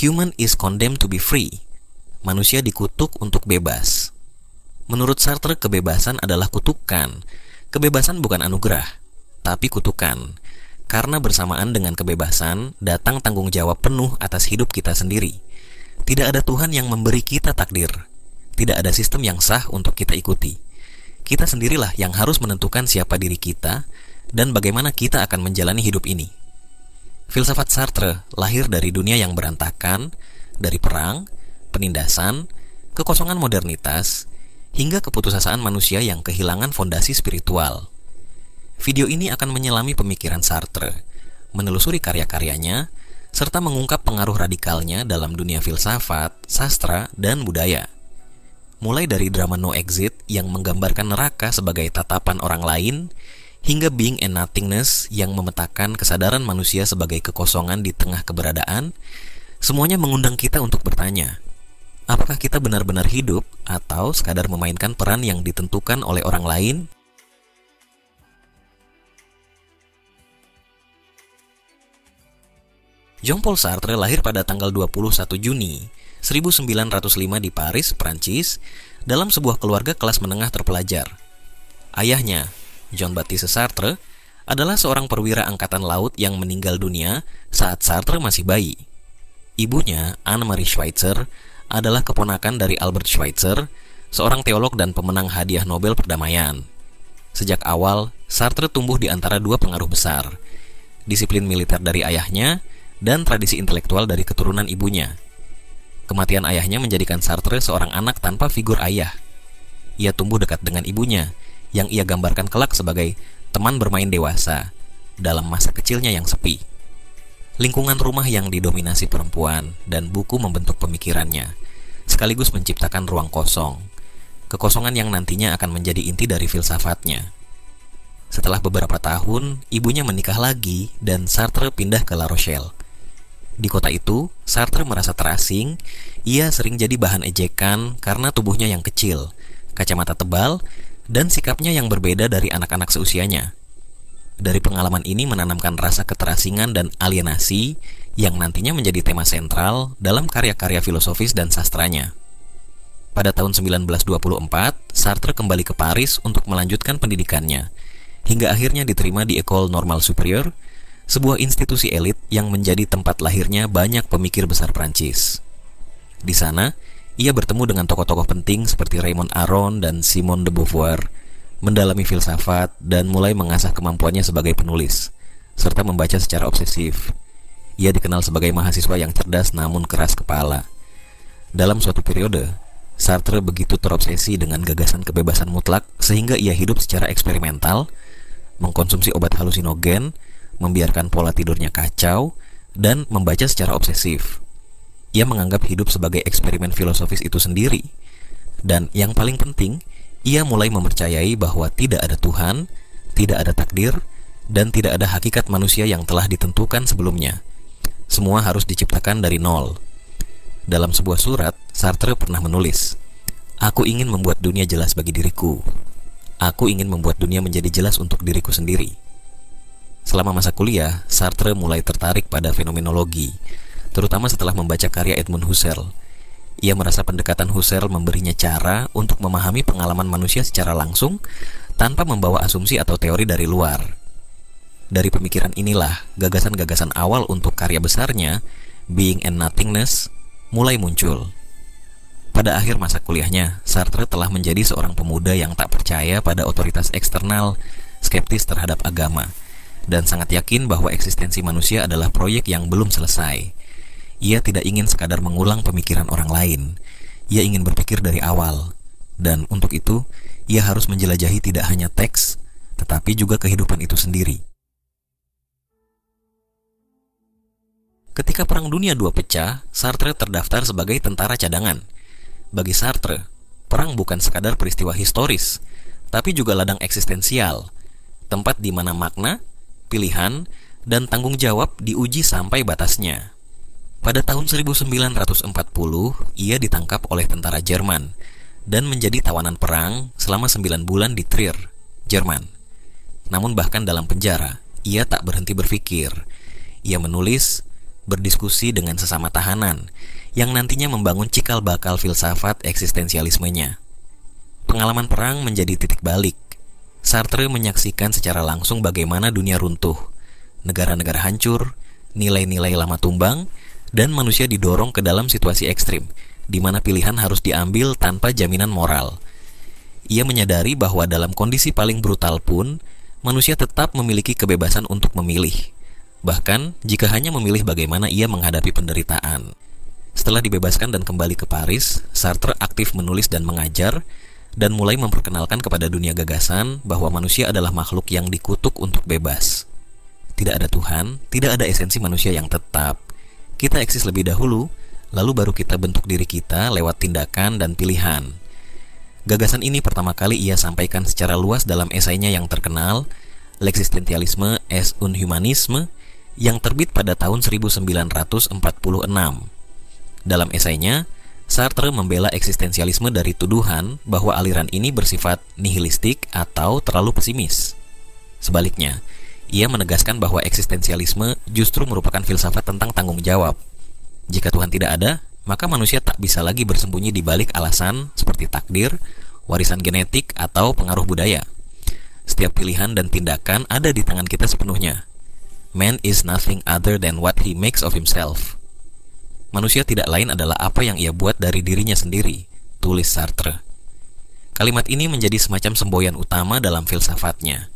Human is condemned to be free. Manusia dikutuk untuk bebas. Menurut Sartre, kebebasan adalah kutukan. Kebebasan bukan anugerah, tapi kutukan. Karena bersamaan dengan kebebasan, datang tanggung jawab penuh atas hidup kita sendiri. Tidak ada Tuhan yang memberi kita takdir. Tidak ada sistem yang sah untuk kita ikuti. Kita sendirilah yang harus menentukan siapa diri kita dan bagaimana kita akan menjalani hidup ini. Filsafat Sartre lahir dari dunia yang berantakan, dari perang, penindasan, kekosongan modernitas, hingga keputusasaan manusia yang kehilangan fondasi spiritual. Video ini akan menyelami pemikiran Sartre, menelusuri karya-karyanya, serta mengungkap pengaruh radikalnya dalam dunia filsafat, sastra, dan budaya. Mulai dari drama No Exit yang menggambarkan neraka sebagai tatapan orang lain, hingga Being and Nothingness yang memetakan kesadaran manusia sebagai kekosongan di tengah keberadaan, semuanya mengundang kita untuk bertanya, apakah kita benar-benar hidup atau sekadar memainkan peran yang ditentukan oleh orang lain? Jean-Paul Sartre lahir pada tanggal 21 Juni 1905 di Paris, Prancis, dalam sebuah keluarga kelas menengah terpelajar. Ayahnya, Jean-Baptiste Sartre, adalah seorang perwira angkatan laut yang meninggal dunia saat Sartre masih bayi. Ibunya, Anne-Marie Schweitzer, adalah keponakan dari Albert Schweitzer, seorang teolog dan pemenang hadiah Nobel perdamaian. Sejak awal, Sartre tumbuh di antara dua pengaruh besar, disiplin militer dari ayahnya dan tradisi intelektual dari keturunan ibunya. Kematian ayahnya menjadikan Sartre seorang anak tanpa figur ayah. Ia tumbuh dekat dengan ibunya, yang ia gambarkan kelak sebagai teman bermain dewasa dalam masa kecilnya yang sepi. Lingkungan rumah yang didominasi perempuan dan buku membentuk pemikirannya, sekaligus menciptakan ruang kosong, kekosongan yang nantinya akan menjadi inti dari filsafatnya. Setelah beberapa tahun, ibunya menikah lagi dan Sartre pindah ke La Rochelle. Di kota itu, Sartre merasa terasing. Ia sering jadi bahan ejekan karena tubuhnya yang kecil, kacamata tebal, dan sikapnya yang berbeda dari anak-anak seusianya. Dari pengalaman ini menanamkan rasa keterasingan dan alienasi yang nantinya menjadi tema sentral dalam karya-karya filosofis dan sastranya. Pada tahun 1924, Sartre kembali ke Paris untuk melanjutkan pendidikannya, hingga akhirnya diterima di École Normale Supérieure, sebuah institusi elit yang menjadi tempat lahirnya banyak pemikir besar Prancis. Di sana, ia bertemu dengan tokoh-tokoh penting seperti Raymond Aron dan Simone de Beauvoir, mendalami filsafat dan mulai mengasah kemampuannya sebagai penulis, serta membaca secara obsesif. Ia dikenal sebagai mahasiswa yang cerdas namun keras kepala. Dalam suatu periode, Sartre begitu terobsesi dengan gagasan kebebasan mutlak sehingga ia hidup secara eksperimental, mengkonsumsi obat halusinogen, membiarkan pola tidurnya kacau, dan membaca secara obsesif. Ia menganggap hidup sebagai eksperimen filosofis itu sendiri. Dan yang paling penting, ia mulai mempercayai bahwa tidak ada Tuhan, tidak ada takdir, dan tidak ada hakikat manusia yang telah ditentukan sebelumnya. Semua harus diciptakan dari nol. Dalam sebuah surat, Sartre pernah menulis, "Aku ingin membuat dunia jelas bagi diriku. Aku ingin membuat dunia menjadi jelas untuk diriku sendiri." Selama masa kuliah, Sartre mulai tertarik pada fenomenologi, terutama setelah membaca karya Edmund Husserl. Ia merasa pendekatan Husserl memberinya cara untuk memahami pengalaman manusia secara langsung tanpa membawa asumsi atau teori dari luar. Dari pemikiran inilah gagasan-gagasan awal untuk karya besarnya, Being and Nothingness, mulai muncul. Pada akhir masa kuliahnya, Sartre telah menjadi seorang pemuda yang tak percaya pada otoritas eksternal, skeptis terhadap agama, dan sangat yakin bahwa eksistensi manusia adalah proyek yang belum selesai. Ia tidak ingin sekadar mengulang pemikiran orang lain. Ia ingin berpikir dari awal. Dan untuk itu, ia harus menjelajahi tidak hanya teks, tetapi juga kehidupan itu sendiri. Ketika Perang Dunia II pecah, Sartre terdaftar sebagai tentara cadangan. Bagi Sartre, perang bukan sekadar peristiwa historis, tapi juga ladang eksistensial, tempat di mana makna, pilihan, dan tanggung jawab diuji sampai batasnya. Pada tahun 1940, ia ditangkap oleh tentara Jerman dan menjadi tawanan perang selama 9 bulan di Trier, Jerman. Namun bahkan dalam penjara, ia tak berhenti berpikir. Ia menulis, berdiskusi dengan sesama tahanan, yang nantinya membangun cikal bakal filsafat eksistensialismenya. Pengalaman perang menjadi titik balik. Sartre menyaksikan secara langsung bagaimana dunia runtuh, negara-negara hancur, nilai-nilai lama tumbang, dan manusia didorong ke dalam situasi ekstrim, di mana pilihan harus diambil tanpa jaminan moral. Ia menyadari bahwa dalam kondisi paling brutal pun, manusia tetap memiliki kebebasan untuk memilih, bahkan jika hanya memilih bagaimana ia menghadapi penderitaan. Setelah dibebaskan dan kembali ke Paris, Sartre aktif menulis dan mengajar, dan mulai memperkenalkan kepada dunia gagasan bahwa manusia adalah makhluk yang dikutuk untuk bebas. Tidak ada Tuhan, tidak ada esensi manusia yang tetap. Kita eksis lebih dahulu, lalu baru kita bentuk diri kita lewat tindakan dan pilihan. Gagasan ini pertama kali ia sampaikan secara luas dalam esainya yang terkenal, L'existentialisme et un humanisme, yang terbit pada tahun 1946. Dalam esainya, Sartre membela eksistensialisme dari tuduhan bahwa aliran ini bersifat nihilistik atau terlalu pesimis. Sebaliknya, ia menegaskan bahwa eksistensialisme justru merupakan filsafat tentang tanggung jawab. Jika Tuhan tidak ada, maka manusia tak bisa lagi bersembunyi di balik alasan seperti takdir, warisan genetik, atau pengaruh budaya. Setiap pilihan dan tindakan ada di tangan kita sepenuhnya. Man is nothing other than what he makes of himself. Manusia tidak lain adalah apa yang ia buat dari dirinya sendiri, tulis Sartre. Kalimat ini menjadi semacam semboyan utama dalam filsafatnya.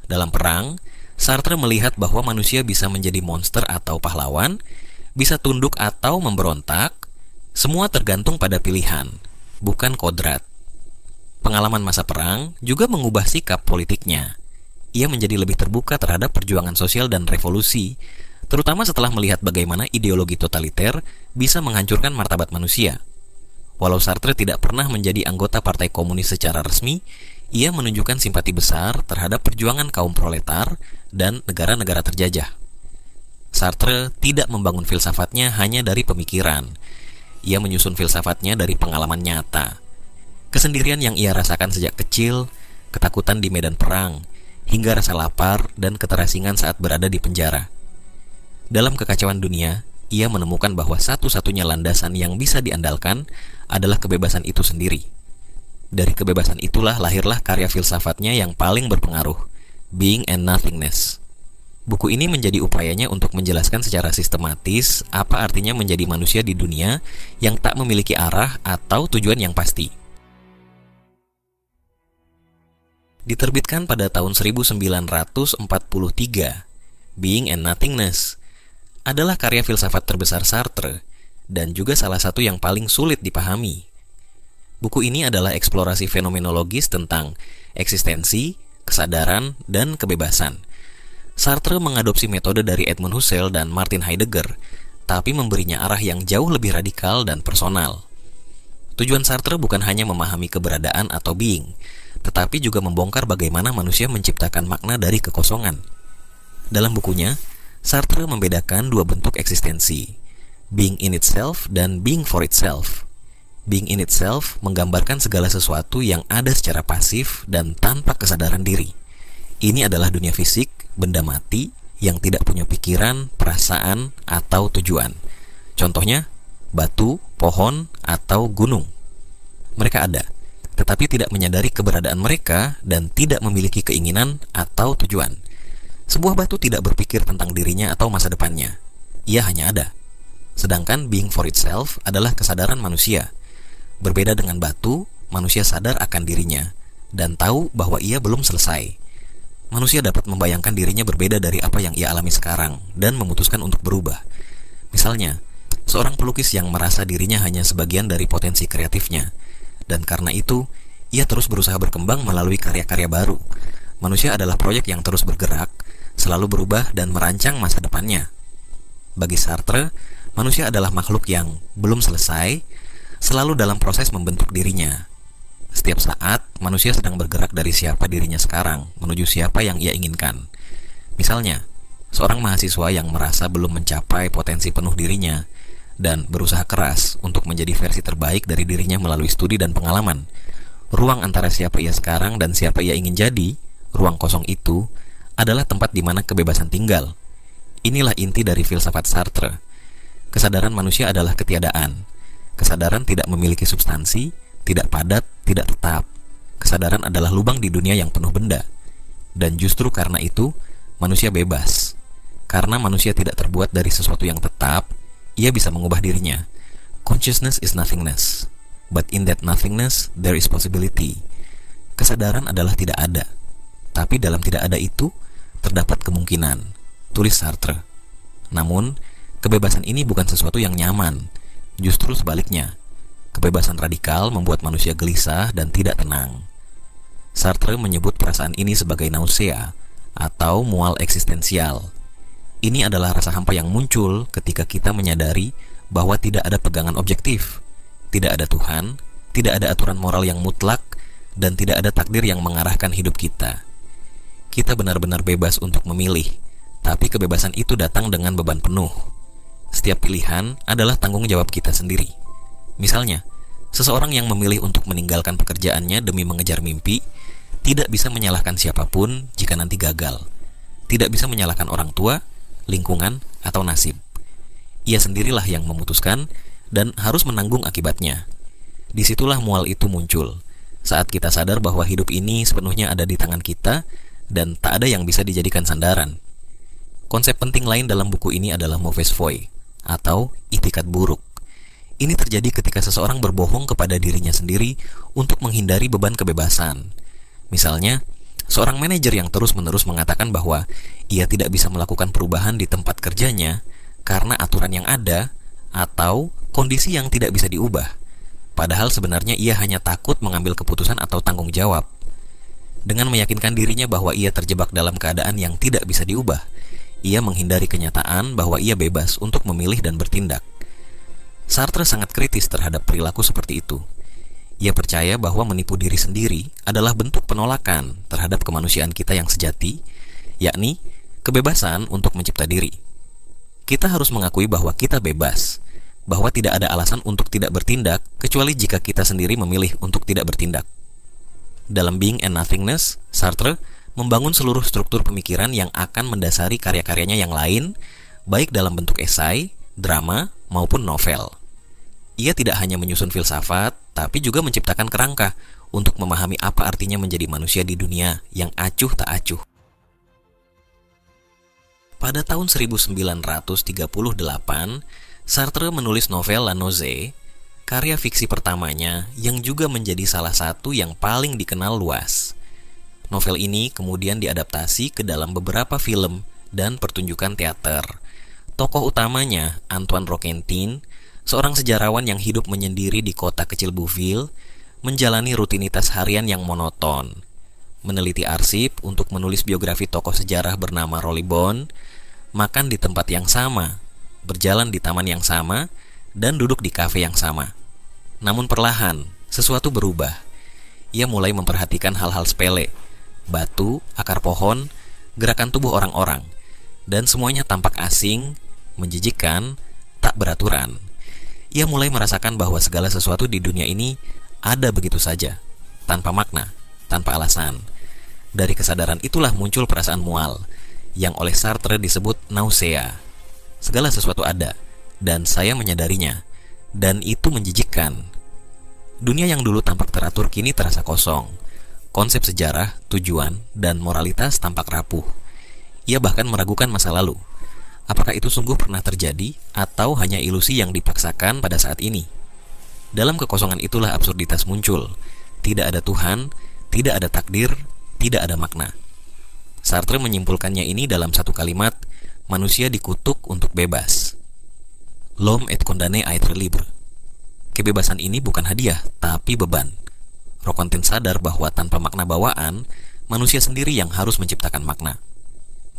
Dalam perang, Sartre melihat bahwa manusia bisa menjadi monster atau pahlawan, bisa tunduk atau memberontak, semua tergantung pada pilihan, bukan kodrat. Pengalaman masa perang juga mengubah sikap politiknya. Ia menjadi lebih terbuka terhadap perjuangan sosial dan revolusi, terutama setelah melihat bagaimana ideologi totaliter bisa menghancurkan martabat manusia. Walau Sartre tidak pernah menjadi anggota Partai Komunis secara resmi, ia menunjukkan simpati besar terhadap perjuangan kaum proletar dan negara-negara terjajah. Sartre tidak membangun filsafatnya hanya dari pemikiran. Ia menyusun filsafatnya dari pengalaman nyata. Kesendirian yang ia rasakan sejak kecil, ketakutan di medan perang, hingga rasa lapar dan keterasingan saat berada di penjara. Dalam kekacauan dunia, ia menemukan bahwa satu-satunya landasan yang bisa diandalkan adalah kebebasan itu sendiri. Dari kebebasan itulah lahirlah karya filsafatnya yang paling berpengaruh, Being and Nothingness. Buku ini menjadi upayanya untuk menjelaskan secara sistematis apa artinya menjadi manusia di dunia yang tak memiliki arah atau tujuan yang pasti. Diterbitkan pada tahun 1943, Being and Nothingness adalah karya filsafat terbesar Sartre dan juga salah satu yang paling sulit dipahami. Buku ini adalah eksplorasi fenomenologis tentang eksistensi, kesadaran, dan kebebasan. Sartre mengadopsi metode dari Edmund Husserl dan Martin Heidegger, tapi memberinya arah yang jauh lebih radikal dan personal. Tujuan Sartre bukan hanya memahami keberadaan atau being, tetapi juga membongkar bagaimana manusia menciptakan makna dari kekosongan. Dalam bukunya, Sartre membedakan dua bentuk eksistensi, being in itself dan being for itself. Being in itself menggambarkan segala sesuatu yang ada secara pasif dan tanpa kesadaran diri. Ini adalah dunia fisik, benda mati, yang tidak punya pikiran, perasaan, atau tujuan. Contohnya, batu, pohon, atau gunung. Mereka ada, tetapi tidak menyadari keberadaan mereka dan tidak memiliki keinginan atau tujuan. Sebuah batu tidak berpikir tentang dirinya atau masa depannya. Ia hanya ada. Sedangkan being for itself adalah kesadaran manusia. Berbeda dengan batu, manusia sadar akan dirinya dan tahu bahwa ia belum selesai. Manusia dapat membayangkan dirinya berbeda dari apa yang ia alami sekarang dan memutuskan untuk berubah. Misalnya, seorang pelukis yang merasa dirinya hanya sebagian dari potensi kreatifnya, dan karena itu, ia terus berusaha berkembang melalui karya-karya baru. Manusia adalah proyek yang terus bergerak, selalu berubah dan merancang masa depannya. Bagi Sartre, manusia adalah makhluk yang belum selesai, selalu dalam proses membentuk dirinya. Setiap saat, manusia sedang bergerak dari siapa dirinya sekarang menuju siapa yang ia inginkan. Misalnya, seorang mahasiswa yang merasa belum mencapai potensi penuh dirinya dan berusaha keras untuk menjadi versi terbaik dari dirinya melalui studi dan pengalaman. Ruang antara siapa ia sekarang dan siapa ia ingin jadi, ruang kosong itu, adalah tempat di mana kebebasan tinggal. Inilah inti dari filsafat Sartre. Kesadaran manusia adalah ketiadaan. Kesadaran tidak memiliki substansi, tidak padat, tidak tetap. Kesadaran adalah lubang di dunia yang penuh benda. Dan justru karena itu, manusia bebas. Karena manusia tidak terbuat dari sesuatu yang tetap, ia bisa mengubah dirinya. Consciousness is nothingness. But in that nothingness, there is possibility. Kesadaran adalah tidak ada. Tapi dalam tidak ada itu, terdapat kemungkinan. Tulis Sartre. Namun, kebebasan ini bukan sesuatu yang nyaman. Justru sebaliknya. Kebebasan radikal membuat manusia gelisah dan tidak tenang. Sartre menyebut perasaan ini sebagai nausea atau mual eksistensial. Ini adalah rasa hampa yang muncul ketika kita menyadari bahwa tidak ada pegangan objektif, tidak ada Tuhan, tidak ada aturan moral yang mutlak, dan tidak ada takdir yang mengarahkan hidup kita. Kita benar-benar bebas untuk memilih, tapi kebebasan itu datang dengan beban penuh. Setiap pilihan adalah tanggung jawab kita sendiri. Misalnya, seseorang yang memilih untuk meninggalkan pekerjaannya demi mengejar mimpi tidak bisa menyalahkan siapapun jika nanti gagal. Tidak bisa menyalahkan orang tua, lingkungan, atau nasib. Ia sendirilah yang memutuskan dan harus menanggung akibatnya. Disitulah mual itu muncul, saat kita sadar bahwa hidup ini sepenuhnya ada di tangan kita dan tak ada yang bisa dijadikan sandaran. Konsep penting lain dalam buku ini adalah mauvaise foi, atau itikat buruk. Ini terjadi ketika seseorang berbohong kepada dirinya sendiri untuk menghindari beban kebebasan. Misalnya, seorang manajer yang terus-menerus mengatakan bahwa ia tidak bisa melakukan perubahan di tempat kerjanya karena aturan yang ada atau kondisi yang tidak bisa diubah. Padahal sebenarnya ia hanya takut mengambil keputusan atau tanggung jawab. Dengan meyakinkan dirinya bahwa ia terjebak dalam keadaan yang tidak bisa diubah, ia menghindari kenyataan bahwa ia bebas untuk memilih dan bertindak. Sartre sangat kritis terhadap perilaku seperti itu. Ia percaya bahwa menipu diri sendiri adalah bentuk penolakan terhadap kemanusiaan kita yang sejati, yakni kebebasan untuk mencipta diri. Kita harus mengakui bahwa kita bebas, bahwa tidak ada alasan untuk tidak bertindak kecuali jika kita sendiri memilih untuk tidak bertindak. Dalam Being and Nothingness, Sartre membangun seluruh struktur pemikiran yang akan mendasari karya-karyanya yang lain, baik dalam bentuk esai, drama, maupun novel. Ia tidak hanya menyusun filsafat, tapi juga menciptakan kerangka untuk memahami apa artinya menjadi manusia di dunia yang acuh tak acuh. Pada tahun 1938, Sartre menulis novel La Nausée, karya fiksi pertamanya yang juga menjadi salah satu yang paling dikenal luas. Novel ini kemudian diadaptasi ke dalam beberapa film dan pertunjukan teater. Tokoh utamanya, Antoine Roquentin, seorang sejarawan yang hidup menyendiri di kota kecil Bouville, menjalani rutinitas harian yang monoton. Meneliti arsip untuk menulis biografi tokoh sejarah bernama Rolibon, makan di tempat yang sama, berjalan di taman yang sama, dan duduk di kafe yang sama. Namun perlahan, sesuatu berubah. Ia mulai memperhatikan hal-hal sepele, batu, akar pohon, gerakan tubuh orang-orang, dan semuanya tampak asing, menjijikkan, tak beraturan. Ia mulai merasakan bahwa segala sesuatu di dunia ini ada begitu saja, tanpa makna, tanpa alasan. Dari kesadaran itulah muncul perasaan mual, yang oleh Sartre disebut nausea. Segala sesuatu ada, dan saya menyadarinya, dan itu menjijikkan. Dunia yang dulu tampak teratur kini terasa kosong. Konsep sejarah, tujuan, dan moralitas tampak rapuh. Ia bahkan meragukan masa lalu. Apakah itu sungguh pernah terjadi, atau hanya ilusi yang dipaksakan pada saat ini? Dalam kekosongan itulah absurditas muncul. Tidak ada Tuhan, tidak ada takdir, tidak ada makna. Sartre menyimpulkannya ini dalam satu kalimat, manusia dikutuk untuk bebas. L'homme est condamné à être libre. Kebebasan ini bukan hadiah, tapi beban. Roquentin sadar bahwa tanpa makna bawaan, manusia sendiri yang harus menciptakan makna.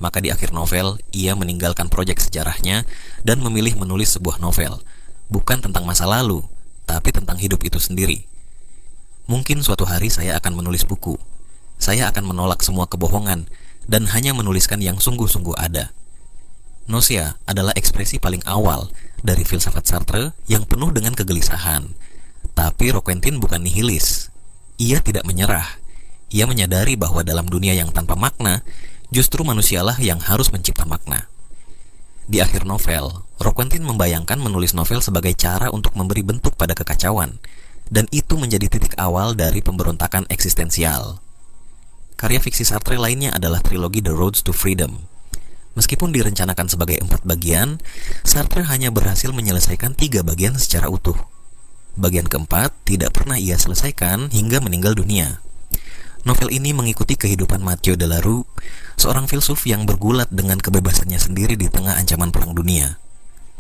Maka di akhir novel, ia meninggalkan proyek sejarahnya dan memilih menulis sebuah novel, bukan tentang masa lalu, tapi tentang hidup itu sendiri. Mungkin suatu hari saya akan menulis buku. Saya akan menolak semua kebohongan dan hanya menuliskan yang sungguh-sungguh ada. Nausea adalah ekspresi paling awal dari filsafat Sartre yang penuh dengan kegelisahan. Tapi Roquentin bukan nihilis. Ia tidak menyerah. Ia menyadari bahwa dalam dunia yang tanpa makna, justru manusialah yang harus mencipta makna. Di akhir novel, Roquentin membayangkan menulis novel sebagai cara untuk memberi bentuk pada kekacauan, dan itu menjadi titik awal dari pemberontakan eksistensial. Karya fiksi Sartre lainnya adalah trilogi The Roads to Freedom. Meskipun direncanakan sebagai 4 bagian, Sartre hanya berhasil menyelesaikan 3 bagian secara utuh. Bagian keempat tidak pernah ia selesaikan hingga meninggal dunia. Novel ini mengikuti kehidupan Mathieu Delarue, seorang filsuf yang bergulat dengan kebebasannya sendiri di tengah ancaman perang dunia.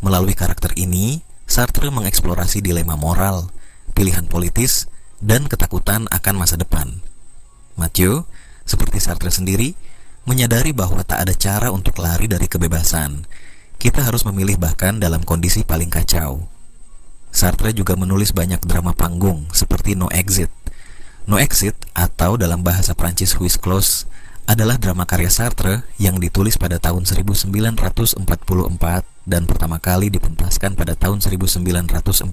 Melalui karakter ini, Sartre mengeksplorasi dilema moral, pilihan politis, dan ketakutan akan masa depan. Mathieu, seperti Sartre sendiri, menyadari bahwa tak ada cara untuk lari dari kebebasan. Kita harus memilih bahkan dalam kondisi paling kacau. Sartre juga menulis banyak drama panggung seperti No Exit. No Exit atau dalam bahasa Prancis Huis Clos adalah drama karya Sartre yang ditulis pada tahun 1944 dan pertama kali dipentaskan pada tahun 1946.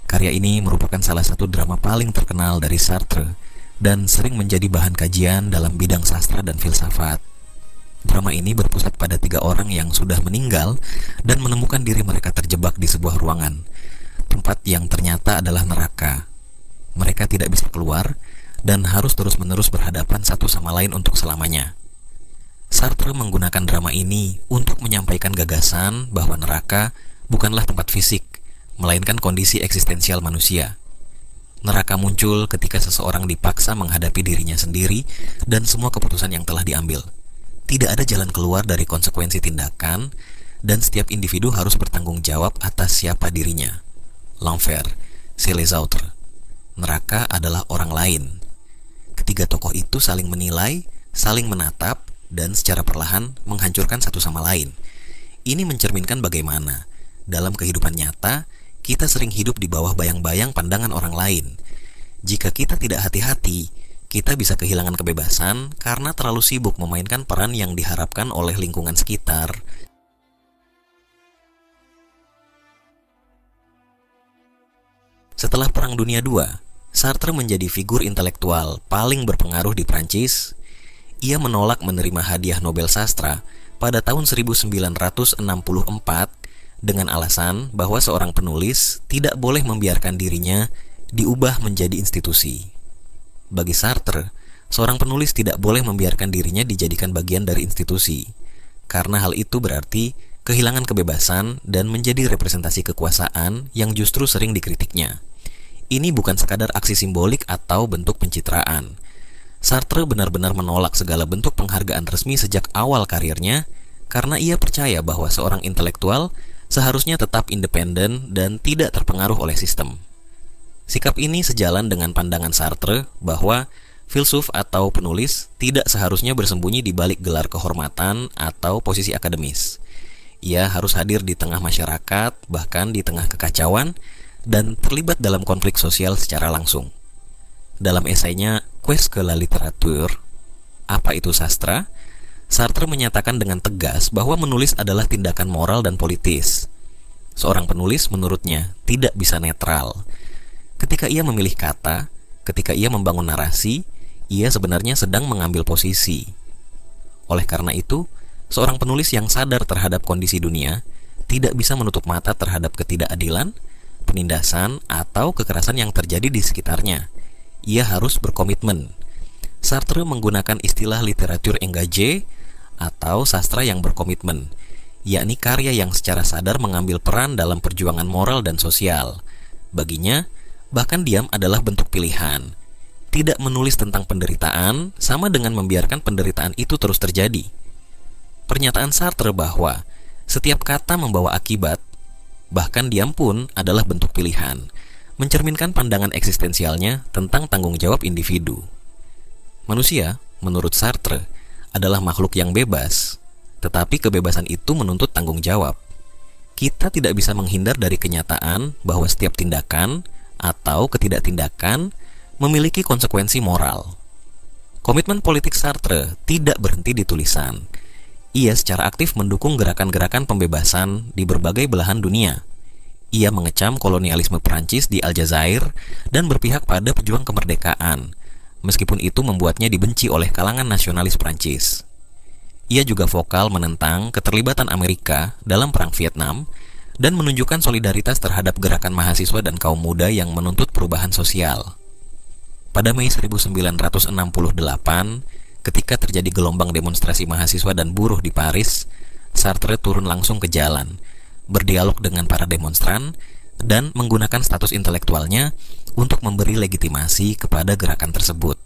Karya ini merupakan salah satu drama paling terkenal dari Sartre dan sering menjadi bahan kajian dalam bidang sastra dan filsafat. Drama ini berpusat pada 3 orang yang sudah meninggal dan menemukan diri mereka terjebak di sebuah ruangan, tempat yang ternyata adalah neraka. Mereka tidak bisa keluar dan harus terus-menerus berhadapan satu sama lain untuk selamanya. Sartre menggunakan drama ini untuk menyampaikan gagasan bahwa neraka bukanlah tempat fisik, melainkan kondisi eksistensial manusia. Neraka muncul ketika seseorang dipaksa menghadapi dirinya sendiri dan semua keputusan yang telah diambil. Tidak ada jalan keluar dari konsekuensi tindakan, dan setiap individu harus bertanggung jawab atas siapa dirinya. L'enfer, c'est les autres. Neraka adalah orang lain. Ketiga tokoh itu saling menilai, saling menatap, dan secara perlahan menghancurkan satu sama lain. Ini mencerminkan bagaimana dalam kehidupan nyata kita sering hidup di bawah bayang-bayang pandangan orang lain. Jika kita tidak hati-hati, kita bisa kehilangan kebebasan karena terlalu sibuk memainkan peran yang diharapkan oleh lingkungan sekitar. Setelah Perang Dunia II, Sartre menjadi figur intelektual paling berpengaruh di Prancis. Ia menolak menerima hadiah Nobel Sastra pada tahun 1964 dengan alasan bahwa seorang penulis tidak boleh membiarkan dirinya diubah menjadi institusi. Bagi Sartre, seorang penulis tidak boleh membiarkan dirinya dijadikan bagian dari institusi, karena hal itu berarti kehilangan kebebasan dan menjadi representasi kekuasaan yang justru sering dikritiknya. Ini bukan sekadar aksi simbolik atau bentuk pencitraan. Sartre benar-benar menolak segala bentuk penghargaan resmi sejak awal karirnya, karena ia percaya bahwa seorang intelektual seharusnya tetap independen dan tidak terpengaruh oleh sistem. Sikap ini sejalan dengan pandangan Sartre bahwa filsuf atau penulis tidak seharusnya bersembunyi di balik gelar kehormatan atau posisi akademis. Ia harus hadir di tengah masyarakat, bahkan di tengah kekacauan, dan terlibat dalam konflik sosial secara langsung. Dalam esainya Qu'est-ce que la littérature? Apa itu sastra? Sartre menyatakan dengan tegas bahwa menulis adalah tindakan moral dan politis. Seorang penulis menurutnya tidak bisa netral. Ketika ia memilih kata, ketika ia membangun narasi, ia sebenarnya sedang mengambil posisi. Oleh karena itu, seorang penulis yang sadar terhadap kondisi dunia tidak bisa menutup mata terhadap ketidakadilan, penindasan, atau kekerasan yang terjadi di sekitarnya. Ia harus berkomitmen. Sartre menggunakan istilah literatur engagée atau sastra yang berkomitmen, yakni karya yang secara sadar mengambil peran dalam perjuangan moral dan sosial. Baginya, bahkan diam adalah bentuk pilihan. Tidak menulis tentang penderitaan sama dengan membiarkan penderitaan itu terus terjadi. Pernyataan Sartre bahwa setiap kata membawa akibat, bahkan diam pun adalah bentuk pilihan, mencerminkan pandangan eksistensialnya tentang tanggung jawab individu. Manusia, menurut Sartre, adalah makhluk yang bebas, tetapi kebebasan itu menuntut tanggung jawab. Kita tidak bisa menghindar dari kenyataan bahwa setiap tindakan atau ketidaktindakan memiliki konsekuensi moral. Komitmen politik Sartre tidak berhenti di tulisan. Ia secara aktif mendukung gerakan-gerakan pembebasan di berbagai belahan dunia. Ia mengecam kolonialisme Prancis di Aljazair dan berpihak pada pejuang kemerdekaan, meskipun itu membuatnya dibenci oleh kalangan nasionalis Prancis. Ia juga vokal menentang keterlibatan Amerika dalam Perang Vietnam dan menunjukkan solidaritas terhadap gerakan mahasiswa dan kaum muda yang menuntut perubahan sosial. Pada Mei 1968, ketika terjadi gelombang demonstrasi mahasiswa dan buruh di Paris, Sartre turun langsung ke jalan, berdialog dengan para demonstran, dan menggunakan status intelektualnya untuk memberi legitimasi kepada gerakan tersebut.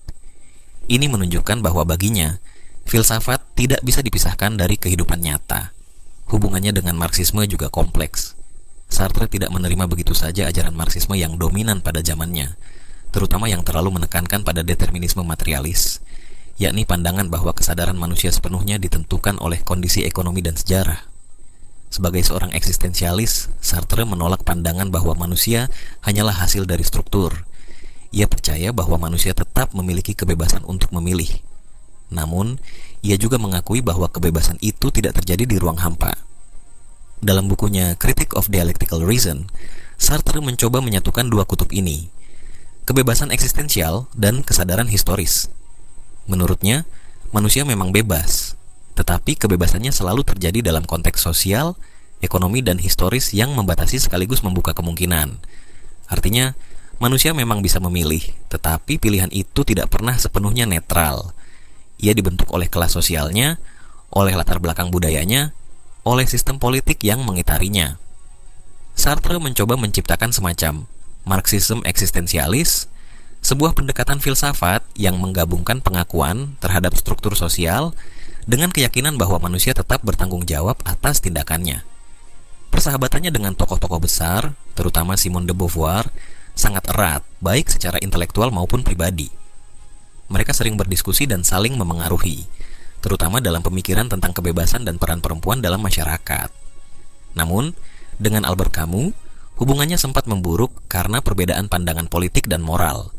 Ini menunjukkan bahwa baginya, filsafat tidak bisa dipisahkan dari kehidupan nyata. Hubungannya dengan Marxisme juga kompleks. Sartre tidak menerima begitu saja ajaran Marxisme yang dominan pada zamannya, terutama yang terlalu menekankan pada determinisme materialis, yakni pandangan bahwa kesadaran manusia sepenuhnya ditentukan oleh kondisi ekonomi dan sejarah. Sebagai seorang eksistensialis, Sartre menolak pandangan bahwa manusia hanyalah hasil dari struktur. Ia percaya bahwa manusia tetap memiliki kebebasan untuk memilih. Namun, ia juga mengakui bahwa kebebasan itu tidak terjadi di ruang hampa. Dalam bukunya Critique of Dialectical Reason, Sartre mencoba menyatukan dua kutub ini, kebebasan eksistensial dan kesadaran historis. Menurutnya, manusia memang bebas, tetapi kebebasannya selalu terjadi dalam konteks sosial, ekonomi, dan historis yang membatasi sekaligus membuka kemungkinan. Artinya, manusia memang bisa memilih, tetapi pilihan itu tidak pernah sepenuhnya netral. Ia dibentuk oleh kelas sosialnya, oleh latar belakang budayanya, oleh sistem politik yang mengitarinya. Sartre mencoba menciptakan semacam Marxisme eksistensialis, sebuah pendekatan filsafat yang menggabungkan pengakuan terhadap struktur sosial dengan keyakinan bahwa manusia tetap bertanggung jawab atas tindakannya. Persahabatannya dengan tokoh-tokoh besar, terutama Simone de Beauvoir, sangat erat, baik secara intelektual maupun pribadi. Mereka sering berdiskusi dan saling memengaruhi, terutama dalam pemikiran tentang kebebasan dan peran perempuan dalam masyarakat. Namun, dengan Albert Camus, hubungannya sempat memburuk karena perbedaan pandangan politik dan moral.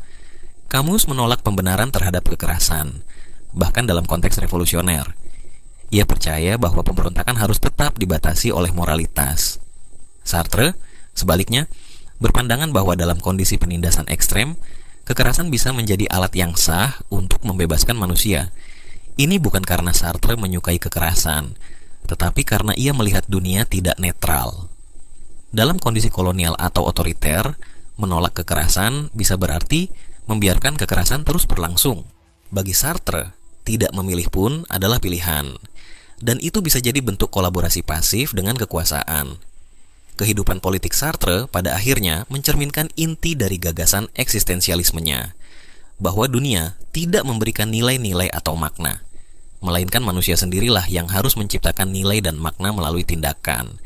Camus menolak pembenaran terhadap kekerasan, bahkan dalam konteks revolusioner. Ia percaya bahwa pemberontakan harus tetap dibatasi oleh moralitas. Sartre, sebaliknya, berpandangan bahwa dalam kondisi penindasan ekstrem, kekerasan bisa menjadi alat yang sah untuk membebaskan manusia. Ini bukan karena Sartre menyukai kekerasan, tetapi karena ia melihat dunia tidak netral. Dalam kondisi kolonial atau otoriter, menolak kekerasan bisa berarti membiarkan kekerasan terus berlangsung. Bagi Sartre, tidak memilih pun adalah pilihan, dan itu bisa jadi bentuk kolaborasi pasif dengan kekuasaan. Kehidupan politik Sartre pada akhirnya mencerminkan inti dari gagasan eksistensialismenya, bahwa dunia tidak memberikan nilai-nilai atau makna, melainkan manusia sendirilah yang harus menciptakan nilai dan makna melalui tindakan.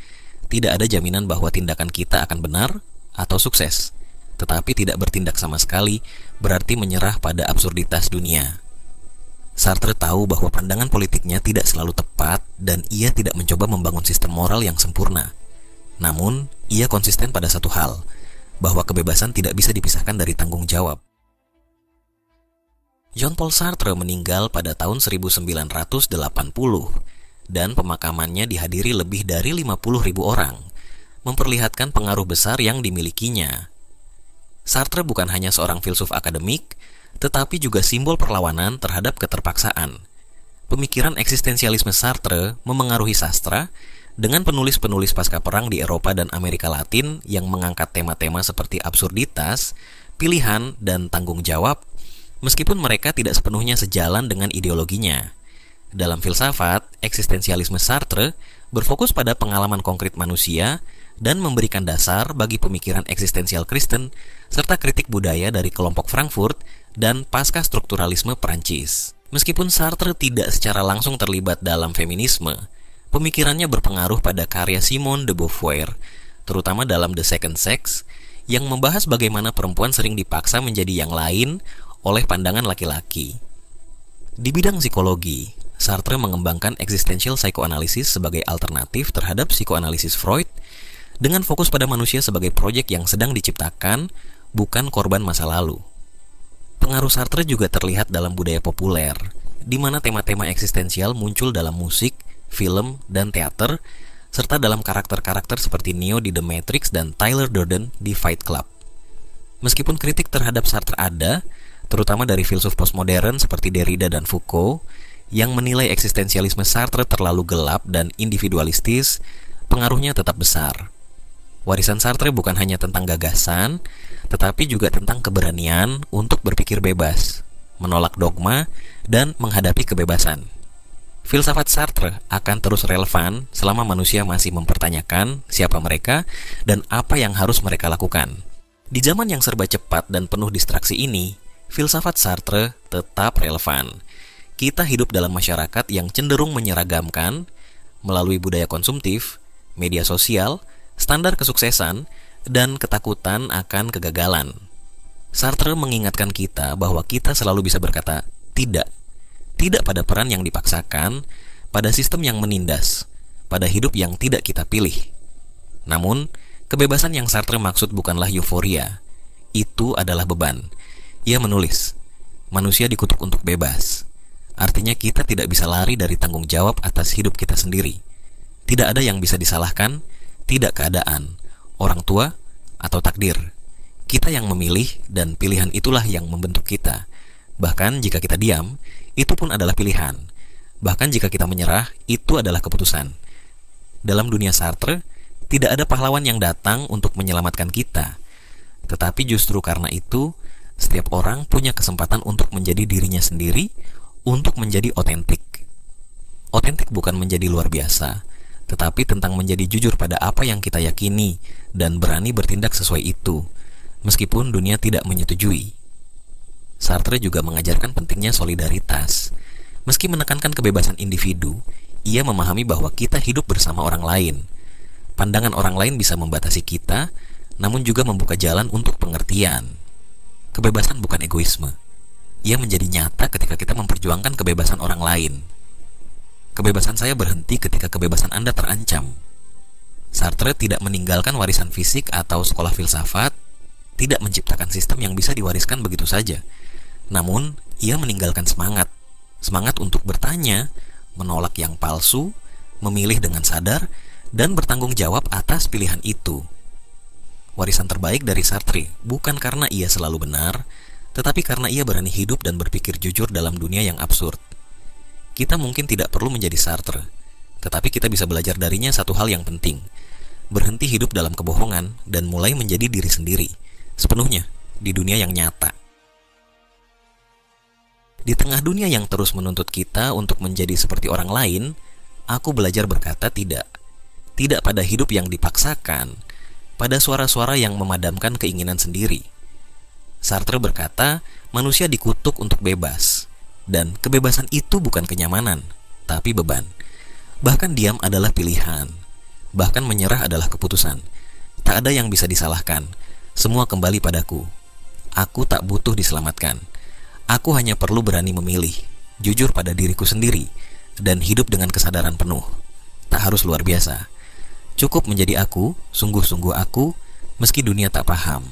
Tidak ada jaminan bahwa tindakan kita akan benar atau sukses, tetapi tidak bertindak sama sekali berarti menyerah pada absurditas dunia. Sartre tahu bahwa pandangan politiknya tidak selalu tepat dan ia tidak mencoba membangun sistem moral yang sempurna. Namun, ia konsisten pada satu hal, bahwa kebebasan tidak bisa dipisahkan dari tanggung jawab. Jean-Paul Sartre meninggal pada tahun 1980 dan pemakamannya dihadiri lebih dari 50.000 orang, memperlihatkan pengaruh besar yang dimilikinya. Sartre bukan hanya seorang filsuf akademik, tetapi juga simbol perlawanan terhadap keterpaksaan. Pemikiran eksistensialisme Sartre memengaruhi sastra dengan penulis-penulis pasca perang di Eropa dan Amerika Latin yang mengangkat tema-tema seperti absurditas, pilihan, dan tanggung jawab, meskipun mereka tidak sepenuhnya sejalan dengan ideologinya. Dalam filsafat, eksistensialisme Sartre berfokus pada pengalaman konkret manusia dan memberikan dasar bagi pemikiran eksistensial Kristen serta kritik budaya dari kelompok Frankfurt dan pasca strukturalisme Perancis. Meskipun Sartre tidak secara langsung terlibat dalam feminisme, pemikirannya berpengaruh pada karya Simone de Beauvoir, terutama dalam The Second Sex, yang membahas bagaimana perempuan sering dipaksa menjadi yang lain oleh pandangan laki-laki. Di bidang psikologi, Sartre mengembangkan existential psychoanalysis sebagai alternatif terhadap psikoanalisis Freud, dengan fokus pada manusia sebagai proyek yang sedang diciptakan, bukan korban masa lalu. Pengaruh Sartre juga terlihat dalam budaya populer, di mana tema-tema eksistensial muncul dalam musik, film, dan teater, serta dalam karakter-karakter seperti Neo di The Matrix dan Tyler Durden di Fight Club. Meskipun kritik terhadap Sartre ada, terutama dari filsuf postmodern seperti Derrida dan Foucault, yang menilai eksistensialisme Sartre terlalu gelap dan individualistis, pengaruhnya tetap besar. Warisan Sartre bukan hanya tentang gagasan, tetapi juga tentang keberanian untuk berpikir bebas, menolak dogma, dan menghadapi kebebasan. Filsafat Sartre akan terus relevan selama manusia masih mempertanyakan siapa mereka dan apa yang harus mereka lakukan. Di zaman yang serba cepat dan penuh distraksi ini, filsafat Sartre tetap relevan. Kita hidup dalam masyarakat yang cenderung menyeragamkan melalui budaya konsumtif, media sosial, standar kesuksesan, dan ketakutan akan kegagalan. Sartre mengingatkan kita bahwa kita selalu bisa berkata tidak. Tidak pada peran yang dipaksakan, pada sistem yang menindas, pada hidup yang tidak kita pilih. Namun, kebebasan yang Sartre maksud bukanlah euforia. Itu adalah beban. Ia menulis, manusia dikutuk untuk bebas. Artinya kita tidak bisa lari dari tanggung jawab atas hidup kita sendiri. Tidak ada yang bisa disalahkan, tidak keadaan, orang tua, atau takdir. Kita yang memilih dan pilihan itulah yang membentuk kita. Bahkan jika kita diam, itu pun adalah pilihan. Bahkan jika kita menyerah, itu adalah keputusan. Dalam dunia Sartre, tidak ada pahlawan yang datang untuk menyelamatkan kita. Tetapi justru karena itu, setiap orang punya kesempatan untuk menjadi dirinya sendiri, untuk menjadi otentik. Otentik bukan menjadi luar biasa, tetapi tentang menjadi jujur pada apa yang kita yakini dan berani bertindak sesuai itu, meskipun dunia tidak menyetujui. Sartre juga mengajarkan pentingnya solidaritas. Meski menekankan kebebasan individu, ia memahami bahwa kita hidup bersama orang lain. Pandangan orang lain bisa membatasi kita, namun juga membuka jalan untuk pengertian. Kebebasan bukan egoisme. Ia menjadi nyata ketika kita memperjuangkan kebebasan orang lain. Kebebasan saya berhenti ketika kebebasan Anda terancam. Sartre tidak meninggalkan warisan fisik atau sekolah filsafat, tidak menciptakan sistem yang bisa diwariskan begitu saja. Namun, ia meninggalkan semangat untuk bertanya, menolak yang palsu, memilih dengan sadar, dan bertanggung jawab atas pilihan itu. Warisan terbaik dari Sartre bukan karena ia selalu benar, tetapi karena ia berani hidup dan berpikir jujur dalam dunia yang absurd. Kita mungkin tidak perlu menjadi Sartre, tetapi kita bisa belajar darinya satu hal yang penting: berhenti hidup dalam kebohongan dan mulai menjadi diri sendiri, sepenuhnya di dunia yang nyata. Di tengah dunia yang terus menuntut kita untuk menjadi seperti orang lain, aku belajar berkata tidak. Tidak pada hidup yang dipaksakan, pada suara-suara yang memadamkan keinginan sendiri. Sartre berkata, manusia dikutuk untuk bebas, dan kebebasan itu bukan kenyamanan, tapi beban. Bahkan diam adalah pilihan, bahkan menyerah adalah keputusan. Tak ada yang bisa disalahkan, semua kembali padaku. Aku tak butuh diselamatkan. Aku hanya perlu berani memilih, jujur pada diriku sendiri, dan hidup dengan kesadaran penuh. Tak harus luar biasa. Cukup menjadi aku, sungguh-sungguh aku, meski dunia tak paham.